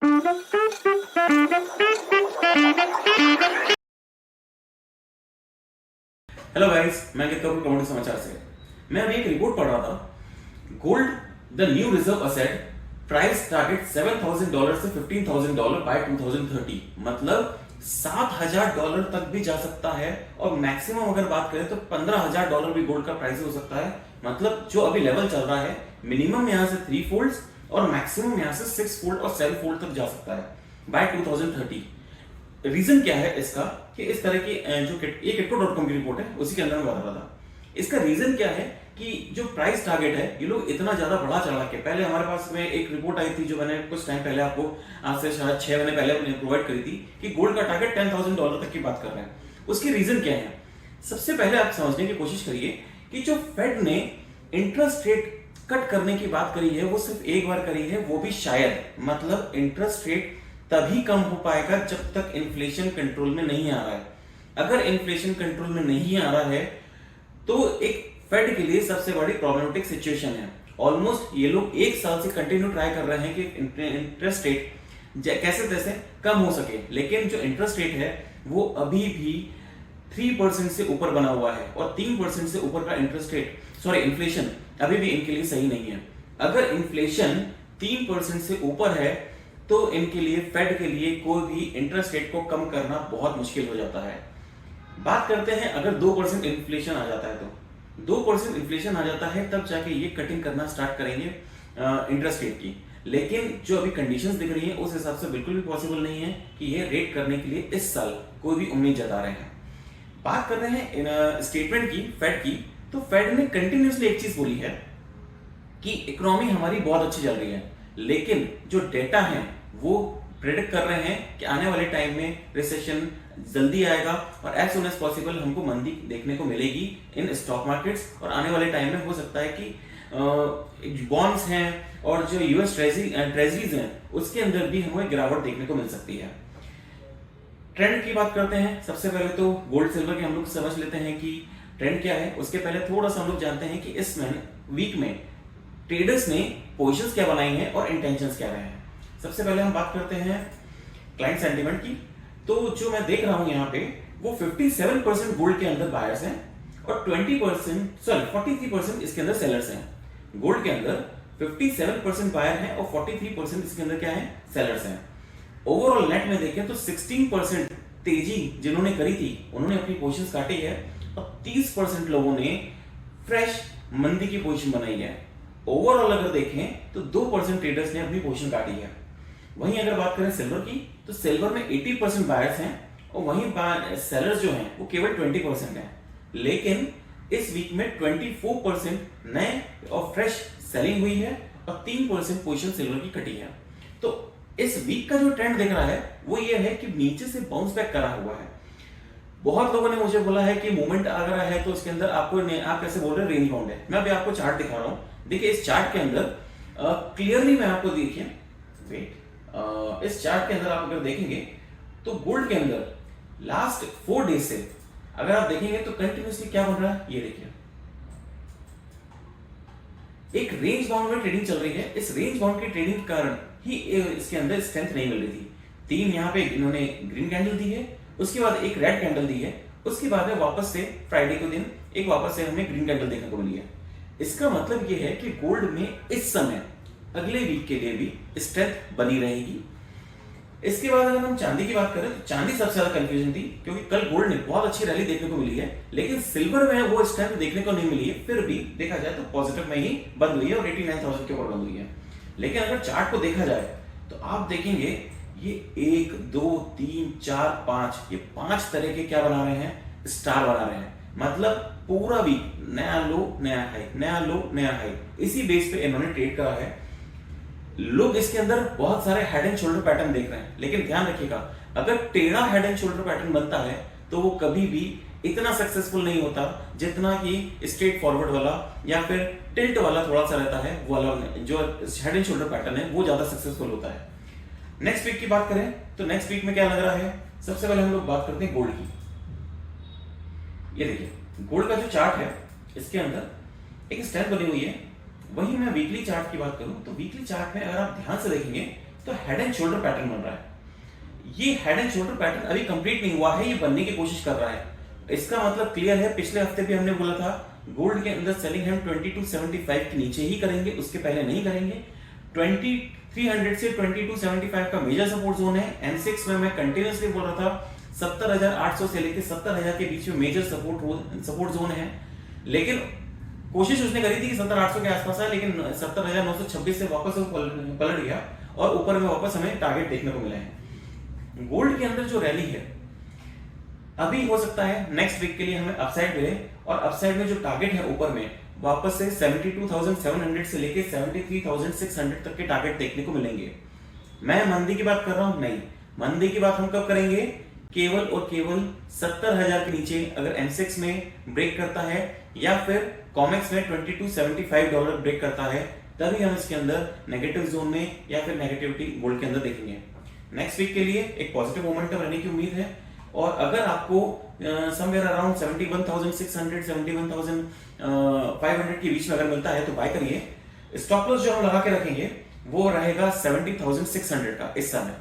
Hello guys, मैं Amit Kapoor commodity समाचार से। मैं अभी एक रिपोर्ट पढ़ रहा था। Gold the new reserve asset, price target $7,000 से $15,000 बाय 2030। मतलब $7,000 तक भी जा सकता है और मैक्सिमम अगर बात करें तो $15,000 भी गोल्ड का प्राइस हो सकता है। मतलब जो अभी लेवल चल रहा है, मिनिमम यहां से 3 फोल्ड्स और मैक्सिमम यहां से 6 फोल्ड और 7 फोल्ड तक जा सकता है बाय 2030। रीजन क्या है इसका कि इस तरह की जो ये Kitco.com की रिपोर्ट है उसी के अंदर में बता रहा था। इसका रीजन क्या है कि जो प्राइस टारगेट है ये लोग इतना ज्यादा बड़ा चढ़ा के, पहले हमारे पास में एक रिपोर्ट आई थी जो मैंने कुछ टाइम पहले आपको, आज से शायद 6 महीने पहले प्रोवाइड करी थी कि गोल्ड का टारगेट $10,000 तक की बात कर रहे हैं। उसकी रीजन क्या है? सबसे पहले आप समझने की कोशिश करिए कि जो फेड ने इंटरेस्ट रेट कट करने की बात करी है वो सिर्फ एक बार करी है, वो भी शायद, मतलब इंटरेस्ट रेट तभी कम हो पाएगा जब तक इन्फ्लेशन कंट्रोल में नहीं आ रहा है। अगर इन्फ्लेशन कंट्रोल में नहीं आ रहा है तो एक फेड के लिए सबसे बड़ी प्रॉब्लमेटिक सिचुएशन है। ऑलमोस्ट ये लोग 1 साल से कंटिन्यू ट्राई कर रहे हैं कि इंटरेस्ट रेट कैसे तैसे कम हो सके, लेकिन जो इंटरेस्ट रेट है वो अभी भी 3% से ऊपर बना हुआ है और 3% से ऊपर का इंटरेस्ट रेट, सॉरी इन्फ्लेशन अभी भी इनके लिए सही नहीं है। अगर इन्फ्लेशन 3% से ऊपर है तो इनके लिए, फेड के लिए कोई भी इंटरेस्ट रेट को कम करना बहुत मुश्किल हो जाता है। बात करते हैं अगर 2% इन्फ्लेशन आ जाता है तो 2% इन्फ्लेशन आ जाता है तब जाके ये कटिंग करना स्टार्ट करेंगे इंटरेस्ट रेट की। लेकिन जो अभी कंडीशंस दिख रही हैं उस हिसाब से बिल्कुल भी पॉसिबल नहीं है कि ये रेट करने के लिए इस साल कोई भी उम्मीद जता रहे हैं। बात कर रहे हैं स्टेटमेंट की, फेड की, तो फेड ने कंटिन्यूसली एक चीज बोली है कि इकोनॉमी हमारी बहुत अच्छी चल रही है, लेकिन जो डेटा है वो प्रेडिक्ट कर रहे हैं कि आने वाले टाइम में रिसेशन जल्दी आएगा और एज सुन एज पॉसिबल हमको मंदी देखने को मिलेगी इन स्टॉक मार्केट्स। और आने वाले टाइम में हो सकता है कि बॉन्ड्स हैं और जो यूएस ट्रेजरीज हैं उसके अंदर भी हमें गिरावट देखने को मिल सकती है। ट्रेंड की बात करते हैं। सबसे पहले तो गोल्ड सिल्वर के हम लोग समझ लेते हैं कि ट्रेंड क्या है। उसके पहले थोड़ा सा हम लोग जानते हैं कि इस वीक में ट्रेडर्स ने पोजीशंस क्या बनाई हैं और इंटेंशंस क्या रहे हैं। सबसे पहले हम बात करते हैं क्लाइंट सेंटीमेंट की। तो जो मैं देख रहा हूं यहाँ पे वो 57% गोल्ड के अंदर बायर्स हैं और 43% इसके अंदर सेलर्स हैं। गोल्ड के अंदर 57% बायर हैं और 43% इसके अंदर क्या है, सेलर्स हैं। ओवरऑल नेट में देखें तो 16% तेजी जिन्होंने करी थी उन्होंने अपनी पोजीशंस काटी है और 30% लोगों ने फ्रेश मंदी की पोजीशन बनाई है। ओवरऑल अगर देखें तो 2% ट्रेडर्स ने अपनी पोजीशन काटी है। वहीं अगर बात करें सिल्वर की तो सिल्वर में 80% बायर्स हैं और वहीं सेलर्स जो हैं वो केवल 20% हैं। लेकिन इस वीक में 24% नए और फ्रेश सेलिंग हुई है और 3% पोजीशन सिल्वर की कटी है। तो इस वीक का जो ट्रेंड दिख रहा है वो ये है कि नीचे से बाउंस बैक करा हुआ है। बहुत लोगों ने मुझे बोला है कि मूवमेंट आ रहा है तो इसके अंदर आपको आप कैसे बोल रहे हैं रेंज बाउंड है। मैं अभी आपको चार्ट दिखा रहा हूं। देखिए इस चार्ट के अंदर क्लियरली मैं आपको देखिए, वेट, इस चार्ट के अंदर आप अगर देखेंगे तो गोल्ड के अंदर लास्ट 4 डेज से अगर आप देखेंगे तो कंटिन्यूसली क्या बन रहा है, ये देखिए एक रेंज बाउंड में ट्रेडिंग चल रही है। इस रेंज बाउंड की ट्रेडिंग के कारण ही इसके अंदर स्ट्रेंथ नहीं मिल रही थी। 3 यहाँ पे इन्होंने ग्रीन कैंडल दी है, उसके बाद एक रेड कैंडल दी है, उसके बाद में वापस से फ्राइडे के दिन एक वापस से हमें ग्रीन कैंडल देखने को मिली है। इसका मतलब यह है कि गोल्ड में इस समय अगले वीक के लिए भी स्ट्रेंथ बनी रहेगी। इसके बाद अगर हम चांदी की बात करें तो चांदी सबसे ज्यादा कंफ्यूजन थी क्योंकि कल गोल्ड ने बहुत अच्छी रैली देखने को मिली है, लेकिन सिल्वर में वो स्ट्रेंथ देखने को नहीं मिली है। फिर भी देखा जाए तो पॉजिटिव में ही बंद हुई है और 89,000 के ऊपर बंद हुई है। लेकिन अगर चार्ट को देखा जाए तो आप देखेंगे ये 1 2 3 4 5 ये 5 तरह के क्या बना रहे हैं, स्टार बना रहे हैं। मतलब पूरा वीक नया लो नया हाई, नया लो नया हाई, इसी बेस पे इन्होंने ट्रेड करा है। लोग इसके अंदर बहुत सारे हेड एंड शोल्डर पैटर्न देख रहे हैं, लेकिन ध्यान रखिएगा अगर टेढ़ा हेड एंड शोल्डर पैटर्न बनता है तो वो कभी भी इतना सक्सेसफुल नहीं होता जितना कि स्ट्रेट फॉरवर्ड वाला या फिर टिल्ट वाला थोड़ा सा रहता है, वो वाला जो हेड एंड शोल्डर पैटर्न है वो ज्यादा सक्सेसफुल होता है। नेक्स्ट वीक की बात करें तो नेक्स्ट वीक में क्या लग रहा है, सबसे पहले हम लोग बात करते हैं गोल्ड की। ये देखिए गोल्ड का जो चार्ट है इसके अंदर एक स्ट्रेंथ बनी हुई है। वहीं मैं वीकली चार्ट की बात करूं तो वीकली चार्ट में अगर आप ध्यान से देखेंगे तो हेड एंड शोल्डर पैटर्न बन रहा है। ये हेड एंड शोल्डर पैटर्न अभी कंप्लीट नहीं हुआ है, ये बनने की कोशिश कर रहा है। इसका मतलब क्लियर है, पिछले हफ्ते भी हमने बोला था गोल्ड के अंदर सेलिंग हम 2275 के नीचे ही करेंगे, उसके पहले नहीं करेंगे। 2300 से 2275 का मेजर सपोर्ट जोन है। M6 में मैं कंटिन्यूअसली बोल रहा था 70,800 से लेकर 70,000 के बीच में मेजर सपोर्ट जोन है, लेकिन कोशिश उसने करी थी कि 70,800 के आसपास है, लेकिन 70,926 से वापस पलट गया और ऊपर में वापस हमें टारगेट देखने को मिला है। गोल्ड के अंदर जो रैली है अभी हो सकता है नेक्स्ट वीक के लिए हमें अपसाइड मिले, और अपसाइड में जो टारगेट है ऊपर में वापस से 72,700 से लेके 73,600 तक के टारगेट देखने को मिलेंगे। मैं मंदी की बात कर रहा हूं? नहीं, मंदी की बात हम कब करेंगे? केवल और केवल 70,000 के नीचे अगर M6 में ब्रेक करता है या फिर कॉमेक्स में $2275 ब्रेक करता है, तभी हम इसके अंदर नेगेटिव जोन में या फिर नेगेटिविटी गोल्ड के अंदर देखेंगे। नेक्स्ट वीक के लिए एक पॉजिटिव मोमेंटम रहने की उम्मीद है, और अगर आपको समवेयर अराउंड 71,600 71,500 के बीच में अगर मिलता है तो बाय करिए। स्टॉप लॉस जो हम लगा के रखेंगे वो रहेगा 70,600 का। इस समय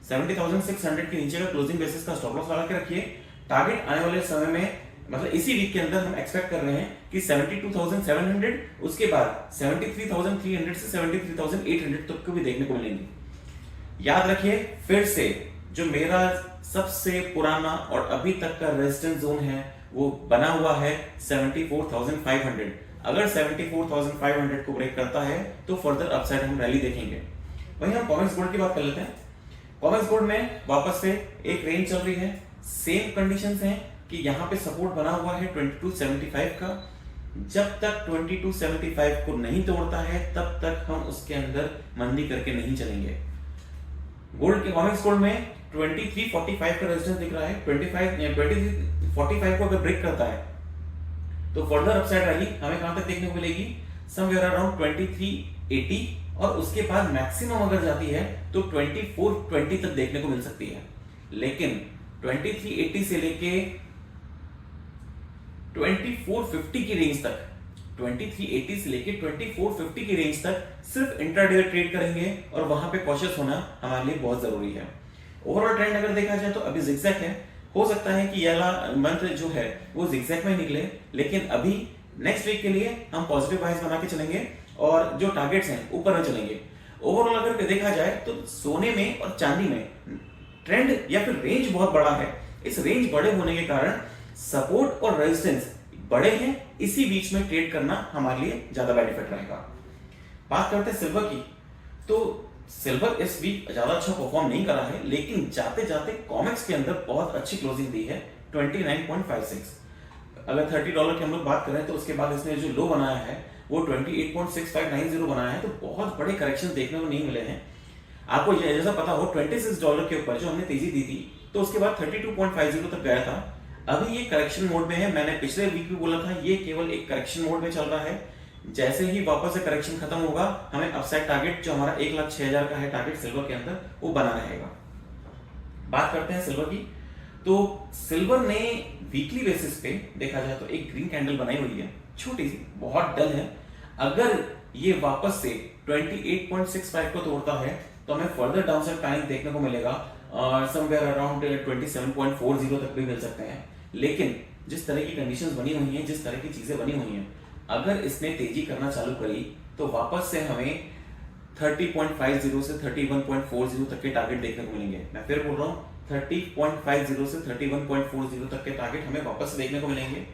70,600 के नीचे का क्लोजिंग बेसिस का स्टॉप लॉस लगा के रखिए। टारगेट आने वाले समय में मतलब इसी वीक के अंदर हम एक्सपेक्ट कर रहे हैं कि 72,700, उसके बाद 73,300 से 73,800 तक को भी देखने को मिलेंगे। याद रखिए फिर से, जो मेरा सबसे पुराना और अभी तक का रेजिस्टेंस जोन है वो बना हुआ है 74,500। अगर 74,500 को ब्रेक करता है तो फर्दर अपसाइड हम रैली देखेंगे। वहीं हम कॉमेक्स गोल्ड की बात कर लेते हैं। कॉमेक्स गोल्ड में वापस से एक रेंज चल रही है, सेम कंडीशंस हैं कि यहाँ पे सपोर्ट बना हुआ है 2275 का। जब तक 2275 को नहीं तोड़ता है तब तक हम उसके अंदर मंदी करके नहीं चलेंगे। गोल्ड के कॉमेक्स गोल्ड में 2345 का रेजिस्टेंस दिख रहा है। 2345 को अगर ब्रेक करता है तो फर्दर अपसाइड रैली हमें कहां तक देखने को मिलेगी? समवेयर अराउंड 2380, और उसके बाद मैक्सिमम अगर जाती है तो 2420 तक देखने को मिल सकती है। लेकिन 2380 से लेके 2450 की रेंज तक, 2380 से लेके 2450 की रेंज तक सिर्फ इंट्राडे ट्रेड करेंगे, और वहां पे कॉशियस होना हमारे लिए बहुत जरूरी है। ओवरऑल ट्रेंड अगर देखा जाए तो अभी जिगजैग है, हो सकता है कि ये मंथ जो है वो जिगजैग में निकले, लेकिन अभी नेक्स्ट वीक के लिए हम पॉजिटिव बाइस बना के चलेंगे और जो टारगेट्स हैं ऊपर में चलेंगे। ओवरऑल अगर देखा जाए तो सोने में और चांदी में ट्रेंड या फिर रेंज बहुत बड़ा है। इस रेंज बड़े होने के कारण सपोर्ट और रेजिस्टेंस बड़े हैं, इसी बीच में ट्रेड करना हमारे लिए ज्यादा बेनिफिट रहेगा। बात करते हैं सिल्वर की, तो सिल्वर इस वीक ज्यादा अच्छा परफॉर्म नहीं करा है, लेकिन जाते जाते कॉमेक्स के अंदर बहुत अच्छी क्लोजिंग दी है 29.56। अगर $30 की हम लोग बात करें तो उसके बाद इसने जो लो बनाया है वो 28.6590 बनाया है, तो बहुत बड़े करेक्शन देखने को नहीं मिले हैं। आपको जैसा पता हो $26 के ऊपर जो हमने तेजी दी थी तो उसके बाद 32.50 तक गया था। अभी ये करेक्शन मोड में है। मैंने पिछले वीक भी बोला था ये केवल एक करेक्शन मोड में चल रहा है। जैसे ही वापस से करेक्शन खत्म होगा हमें अपसाइड टारगेट जो हमारा 1,06,000 का है टारगेट सिल्वर के अंदर, वो बना रहेगा। बात करते हैं सिल्वर की, तो सिल्वर ने वीकली बेसिस पे देखा जाए तो एक ग्रीन कैंडल बनाई हुई है, छोटी सी, बहुत डल है। अगर ये वापस से 28.65 को तोड़ता है तो हमें फर्दर डाउनसाइड टाइम देखने को मिलेगा और समवेयर अराउंड 27.40 तक भी मिल सकते हैं। लेकिन जिस तरह की कंडीशंस बनी हुई हैं, जिस तरह की चीजें बनी हुई हैं, अगर इसने तेजी करना चालू करी तो वापस से हमें 30.50 से 31.40 तक के टारगेट देखने को मिलेंगे। मैं फिर बोल रहा हूँ 30.50 से 31.40 तक के टारगेट हमें वापस से देखने को मिलेंगे।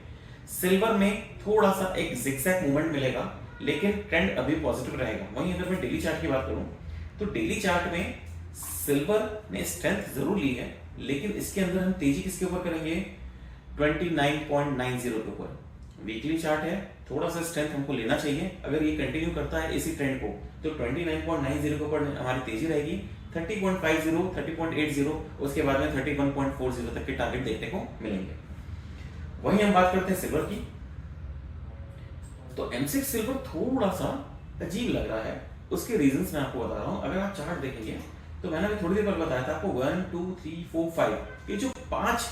सिल्वर में थोड़ा सा एक जिगजैग मूवमेंट मिलेगा, लेकिन ट्रेंड अभी पॉजिटिव रहेगा। वहीं अगर मैं डेली चार्ट की बात करूं तो डेली चार्ट में सिल्वर ने स्ट्रेंथ जरूर ली है, लेकिन इसके अंदर हम तेजी किसके ऊपर करेंगे? 29.90 के ऊपर। वीकली चार्ट है, थोड़ा सा स्ट्रेंथ हमको लेना चाहिए। अगर ये कंटिन्यू करता है इसी ट्रेंड को तो 29.90 के ऊपर हमारी तेजी रहेगी। 30.50, 30.80, उसके बाद में 31.40 तक के टारगेट देखने को मिलेंगे। वहीं हम बात करते हैं सिल्वर की, तो M6 सिल्वर थोड़ा सा अजीब लग रहा है। उसके रीजंस मैं आपको बता रहा हूं। अगर आप चार्ट देखेंगे तो मैंने अभी थोड़ी देर पहले बताया था आपको 1 2 3 4 5 ये जो 5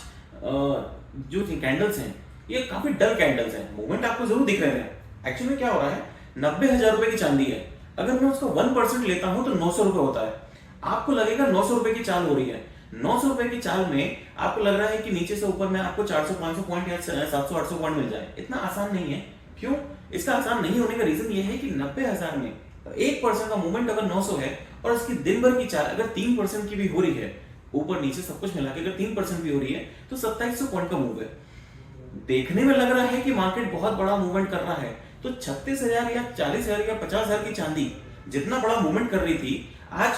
जो कैंडल्स हैं ये काफी डल कैंडल्स हैं। मूवमेंट आपको जरूर दिख रहे हैं। एक्चुअली क्या हो रहा है, 90,000 रुपए की चांदी है, अगर मैं उसका 1% लेता हूं तो 900 रुपए होता है। आपको लगेगा 900 रुपए की चाल हो रही है। 900 रुपए की चाल में आपको लग रहा है कि नीचे से ऊपर में आपको 400-500 पॉइंट या 700-800 पॉइंट मिल जाए। इतना आसान नहीं है। क्यों? इसका आसान नहीं होने का रीजन ये है कि 90,000 में 1% का मूवमेंट अगर 900 है और उसकी दिन भर की चाल अगर 3% की भी हो रही है, ऊपर नीचे सब कुछ मिला के अगर 3% भी हो रही है, तो 2700 पॉइंट का मूव है। देखने में लग रहा है कि मार्केट बहुत बड़ा मूवमेंट कर रहा है, तो 36,000 या 40,000 या 50,000 की चांदी जितना बड़ा मूवमेंट कर रही थी, आज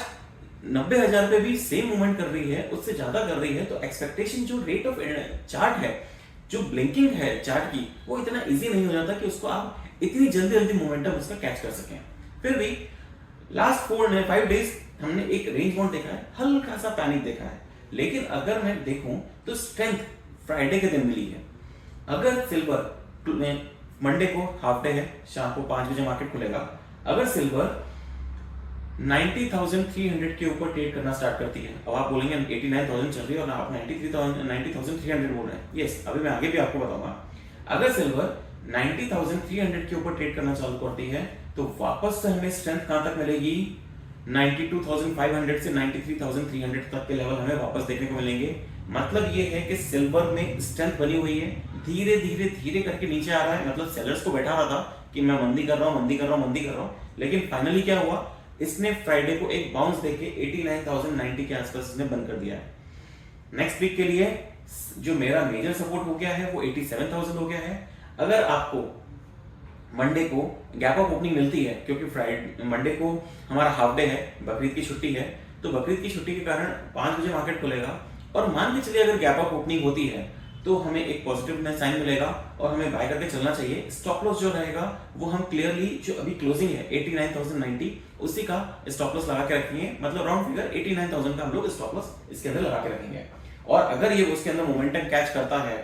90,000 पे भी सेम मूवमेंट कर रही है, उससे ज्यादा कर रही है। तो एक्सपेक्टेशन जो रेट ऑफ चार्ट है, जो ब्लिंकिंग है चार्ट की, वो इतना इजी नहीं हो जाता कि उसको आप इतनी जल्दी जल्दी मोमेंटम उसका कैच कर सकें। फिर भी लास्ट 4-5 डेज हमने एक रेंज बाउंड देखा है, हल्का सा पैनिक देखा है, लेकिन अगर मैं देखूं तो स्ट्रेंथ फ्राइडे के दिन मिली है। अगर सिल्वर मंडे को हाफ डे है, शाम को 5 बजे मार्केट खुलेगा, अगर सिल्वर 90,300 के ऊपर ट्रेड करना स्टार्ट करती है, अब आप बोलेंगे 89,000 चल रही है और आप 90,300 बोल रहे हैं। यस, अभी मैं आगे भी आपको बताऊंगा। अगर सिल्वर 90,300 के ऊपर ट्रेड करना चालू करती है, तो वापस से हमें स्ट्रेंथ कहां तक मिलेगी? 92,500 से 93,300 तक के लेवल हमें वापस देखने को मिलेंगे। मतलब ये है कि सिल्वर में स्ट्रेंथ बनी हुई है, धीरे धीरे धीरे करके नीचे आ रहा है। मतलब सेलर्स को बैठा रहा था कि मैं मंदी कर रहा हूं, लेकिन फाइनली क्या हुआ? इसने फ्राइडे को एक बाउंस देके 89,090 के आसपास इसने बंद कर दिया है। नेक्स्ट वीक के लिए जो मेरा मेजर सपोर्ट हो गया है वो 87,000 हो गया है। अगर आपको मंडे को गैप अप ओपनिंग मिलती है, क्योंकि मंडे को हमारा हाफ डे है, बकरीद की छुट्टी है, तो बकरीद की छुट्टी के कारण 5 बजे मार्केट खुलेगा और मान के चलिए अगर गैप अप ओपनिंग होती है तो हमें एक पॉजिटिव साइन मिलेगा और हमें बाय करके चलना चाहिए। स्टॉप लॉस जो रहेगा वो हम क्लियरली, जो अभी क्लोजिंग है 89,090, उसी का स्टॉप लॉस लगा के रखेंगे। मतलब राउंड फिगर 89,000 का हम लोग स्टॉप लॉस इसके अंदर लगा के रखेंगे। और अगर ये उसके अंदर मोमेंटम कैच करता है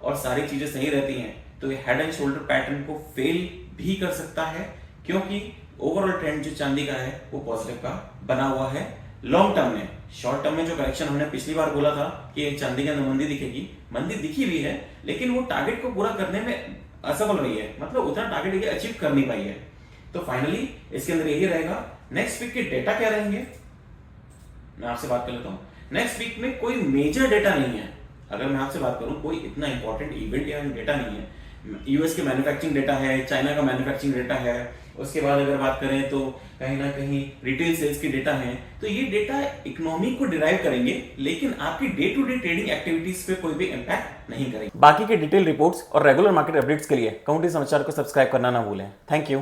और सारी चीजें सही रहती हैं, तो ये हेड एंड शोल्डर पैटर्न को फेल भी कर सकता है, क्योंकि ओवरऑल ट्रेंड जो चांदी का है वो पॉजिटिव का बना हुआ है लॉन्ग टर्म में। शॉर्ट टर्म में जो करेक्शन हमने पिछली बार बोला था कि चांदी के अंदर मंदी दिखेगी, मंदी दिखी भी है, लेकिन वो टारगेट को पूरा करने में असफल रही है। मतलब उतना टारगेट ये अचीव कर नहीं पाई है। तो फाइनली इसके अंदर यही रहेगा। नेक्स्ट वीक के डेटा क्या रहेंगे, मैं आपसे बात कर लेता हूं। नेक्स्ट वीक में कोई मेजर डेटा नहीं है। अगर मैं आपसे बात करूं, कोई इतना इंपॉर्टेंट इवेंट या डेटा नहीं है। यूएस के मैन्युफैक्चरिंग डेटा है, चाइना का मैन्युफैक्चरिंग डेटा है, उसके बाद अगर बात करें तो कहीं ना कहीं रिटेल सेल्स के डेटा हैं। तो ये डेटा इकोनॉमी को डिराइव करेंगे, लेकिन आपकी day to day trading activities पे कोई भी इंपैक्ट नहीं करेंगे। बाकी के डिटेल रिपोर्ट्स और रेगुलर मार्केट अपडेट्स के लिए कम्युनिटी समाचार को सब्सक्राइब करना ना भूलें। Thank you.